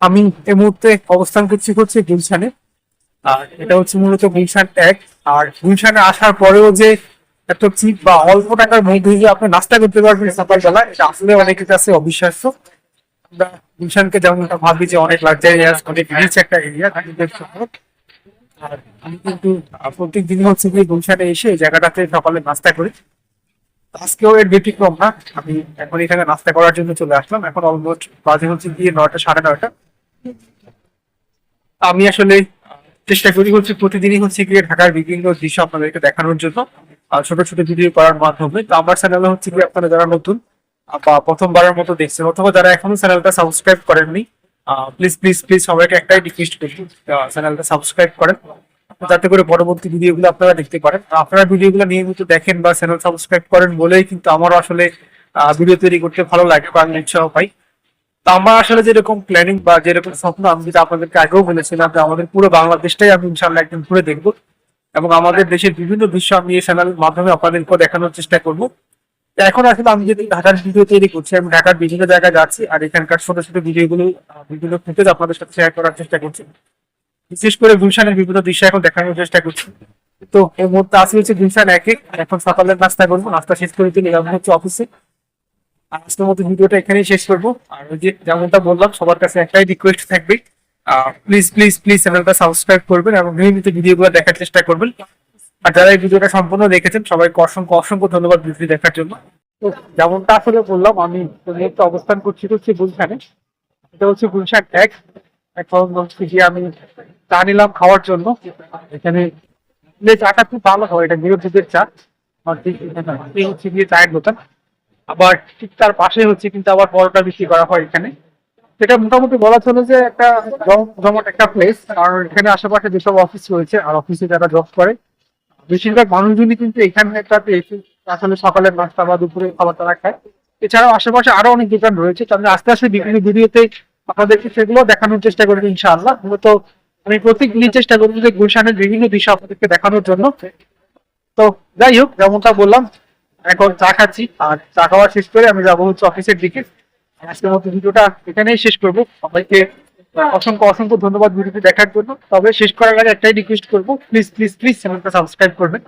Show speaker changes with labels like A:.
A: আমি এই মুহূর্তে অবস্থান করছি হচ্ছে গুলশানে। আর এটা হচ্ছে মূলত গুলশান এক। আর গুলশানে আসার পরেও যে এত চিপ বা অল্প টাকার মধ্যে যে আপনি নাস্তা করতে পারবেন সকালবেলা, এটা আসলে অনেকের কাছে অবিশ্বাস্য। আমরা গুলশানকে যেমনটা ভাবি যে অনেক লাক্সারিয়াস, অনেক রিচ একটা এরিয়া, আর আমি কিন্তু প্রত্যেক দিনই হচ্ছে গিয়ে গুলশানে এসে এই জায়গাটাতে সকালে নাস্তা করি। আজকেও এর ব্যতিক্রম না। আমি এখন এখানে নাস্তা করার জন্য চলে আসলাম। এখন অলমোস্ট বাজে হচ্ছে গিয়ে 9টা, সাড়ে 9টা। আমি আসলে চেষ্টা করি হচ্ছে প্রতিদিনই হচ্ছে গিয়ে ঢাকার বিভিন্ন দৃশ্য আপনাদেরকে দেখানোর জন্য, ছোট ছোট ভিডিও করার মাধ্যমে। তো আমার চ্যানেলে হচ্ছে গিয়ে আপনারা যারা নতুন বা প্রথমবারের মতো দেখছেন, অথবা যারা এখনো চ্যানেলটা সাবস্ক্রাইব করেননি, প্লিজ প্লিজ প্লিজ সবাইকে একটাই রিকোয়েস্ট করি, চ্যানেলটা সাবস্ক্রাইব করেন, যাতে করে পরবর্তী ভিডিওগুলো আপনারা দেখতে পারেন। আপনারা ভিডিওগুলো নিয়মিত দেখেন বা চ্যানেল সাবস্ক্রাইব করেন বলেই কিন্তু আমারও আসলে ভিডিও তৈরি করতে ভালো লাগে বা আমি উৎসাহ পাই। তো আমার আসলে যেরকম প্ল্যানিং বা যেরকম স্বপ্ন, আমি যেটা আপনাদেরকে আগেও বলেছিলাম যে আমাদের পুরো বাংলাদেশটাই আমি ইনশাল্লাহ একদিন ঘুরে দেখবো, এবং আমাদের দেশের বিভিন্ন দৃশ্য আমি এই চ্যানেলের মাধ্যমে আপনাদেরকে দেখানোর চেষ্টা করবো। তো এখন আসলে আমি যদি ঢাকার ভিডিও তৈরি করছি, আমি ঢাকার বিভিন্ন জায়গায় যাচ্ছি আর এখানকার ছোট ছোট ভিডিওগুলো, বিভিন্ন ফুটেজ আপনাদের সাথে শেয়ার করার চেষ্টা করছি। বিশেষ করে গুলশানের বিভিন্ন দৃশ্য এখন দেখানোর চেষ্টা করছি। তো এই মুহূর্তে আসি হচ্ছে গুলশান একে। এখন সকালের নাস্তা করবো, নাস্তা শেষ করে চলে যাবো হচ্ছে অফিসে। আজকের মতো ভিডিওটা এখানেই শেষ করবো। আর ওই যে যেমনটা বললাম, সবার কাছে একটাই রিকোয়েস্ট থাকবে, প্লিজ প্লিজ প্লিজ চ্যানেলটা সাবস্ক্রাইব করবেন এবং নিয়মিত ভিডিওগুলো দেখার চেষ্টা করবেন। আর যারা এই ভিডিওটা সম্পূর্ণ দেখেছেন, সবাইকে অসংখ্য অসংখ্য ধন্যবাদ ভিডিওটি দেখার জন্য। তো যেমনটা আসলে বললাম, আমি এই মুহূর্তে অবস্থান করছি হচ্ছে গুলশানে। এটা হচ্ছে গুলশান এক। এখন হচ্ছে গিয়ে আমি চা নিলাম খাওয়ার জন্য। এখানে চাটা খুব ভালো হয়, এটা গিয়ে দুধের চা। আর ঠিক এখানে এই হচ্ছে গিয়ে চায়ের দোকান। আবার ঠিক তার পাশে হচ্ছে কিন্তু আবার পরোটা বিক্রি করা হয় এখানে। এটা মোটামুটি বলা চলে যে একটা জমজমাট একটা প্লেস। আর এখানে আশেপাশে যেসব অফিস রয়েছে আর অফিসে যারা জব করে, বেশিরভাগ মানুষজনই কিন্তু এখানটাতে এসে আসলে সকালের নাস্তা বা দুপুরে খাবার তারা খায়। এছাড়াও আশেপাশে আরো অনেক দোকান রয়েছে, তো আমি আস্তে আস্তে বিভিন্ন ভিডিওতে আপনাদেরকে সেগুলো দেখানোর চেষ্টা করবো ইনশাআল্লাহ। মূলত আমি প্রত্যেকদিনই চেষ্টা করবো যে গুলশানের বিভিন্ন দৃশ্য আপনাদেরকে দেখানোর জন্য। তো যাই হোক, যেমনটা বললাম, এখন চা খাচ্ছি আর চা খাওয়া শেষ করে আমি যাবো হচ্ছে অফিসের দিকে। আজকের মতো ভিডিওটা এখানেই শেষ করবো। সবাইকে অসংখ্য অসংখ্য ধন্যবাদ ভিডিওটি দেখার জন্য। তবে শেষ করার আগে একটাই রিকোয়েস্ট করবো, প্লিজ প্লিজ প্লিজ চ্যানেলটা সাবস্ক্রাইব করবেন।